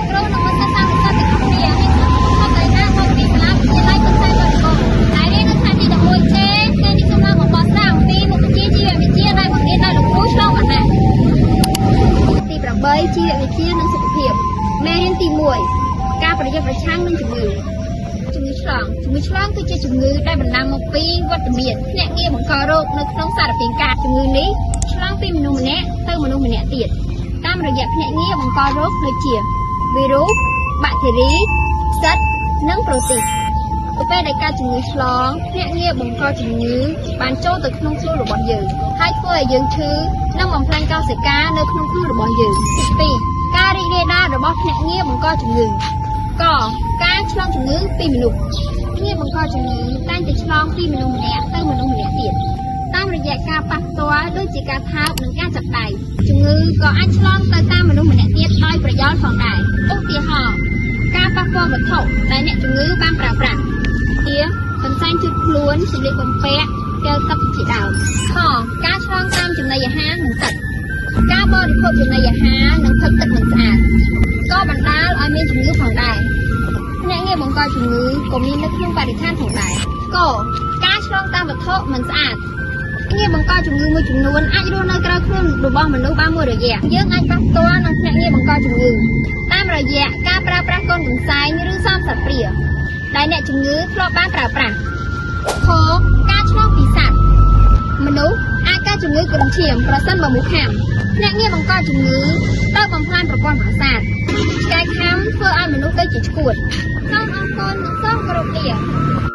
គ្រូនឹងសិក្សាវិទ្យាសាស្ត្រទាំងអស់គ្នាហើយទៅណាមកពីសាលាវិទ្យាល័យសិក្សាបរិបទដែលរៀននៅថ្នាក់ទី11ចេថ្ងៃនេះសូមមកបកស្រាយអំពីមុខវិជ្ជាជីវវិទ្យាដែលបង្រៀនដោយលោកគ្រូឆ្លងវណ្ណៈទី8ជីវវិទ្យានិងសុខភាពមេរៀនទី1ការប្រយុទ្ធប្រឆាំងនឹងជំងឺឆ្លងគឺជាជំងឺដែលបណ្ដាលមកពីវត្តមានភ្នាក់ងារបង្ករោគនៅក្នុងសារពាង្គកាចជំងឺនេះឆ្លងពីមនុស្សម្នាក់ទៅមនុស្សម្នាក់ទៀតតាមរយៈភ្នាក់ងារបង្ករោគដូចជាវីរុសបាក់តេរីផ្សិតនិងប្រូទីសពេលដែលកើតជំងឺឆ្លងភ្នាក់ងារបង្កជំងឺបានចូលទៅក្នុងខ្លួនរបស់យើងហើយធ្វើឲ្យយើងឈឺនិងបំផ្លាញកោសិកានៅក្នុងខ្លួនរបស់យើងទី2ការរីករាលដាលរបស់ភ្នាក់ងារបង្កជំងឺកការឆ្លងជំងឺពីមនុស្សងារបង្កជំងឺតែងតែឆ្លងពីមនុស្សម្នាក់ទៅមនុស្សម្នាក់ទៀតតាមរយៈការប៉ះផ្ទាល់ដូចជាការថើបនិងការចាប់ដៃជំងឺក៏អាចឆ្លងទៅតាមមនុស្សម្នាក់ទៀតដោយប្រយោលផងដែរឧទាហរណ៍ការប៉ះពាល់វត្ថុដែលអ្នកជំងឺបានប្រើប្រាស់ជាកន្សែងជូតខ្លួនសម្លៀកបំពាក់កែវទឹកជាដើមការឆ្លងតាមចំណីអាហារនិងទឹកការបរិភោគចំណីអាហារនិងទឹកមិនស្អាតក៏បណ្ដាលឲ្យមានជំងឺផងដែរភ្នាក់ងារបង្កជំងឺក៏មាននៅក្នុងបរិស្ថានផងដែរការឆ្លងតាមវត្ថុមិនស្អាតងារបង្កជំងឺមួយចំនួនអាចរស់នៅក្រៅខ្លួនរបស់មនុស្សបានមួយរយៈយើងអាចប៉ះផ្ទាល់នឹងភ្នាក់ងារបង្កជំងឺតាមរយៈការប្រើប្រាស់កូនកន្សែងឬសំសត្វព្រាដែលអ្នកជំងឺធ្លាប់បានប្រើប្រាស់ការឆ្លងពីសត្វមនុស្សអាចកើតជំងឺគ្រុនឈាមប្រសិនបើមូសខាំភ្នាក់ងារបង្កជំងឺត្រូវបំផ្លាញប្រព័ន្ធប្រសាទឆ្កែខាំធ្វើឲ្យមនុស្សទៅជាឆ្កួតសូមអរគុណនិងសូមគោរពលា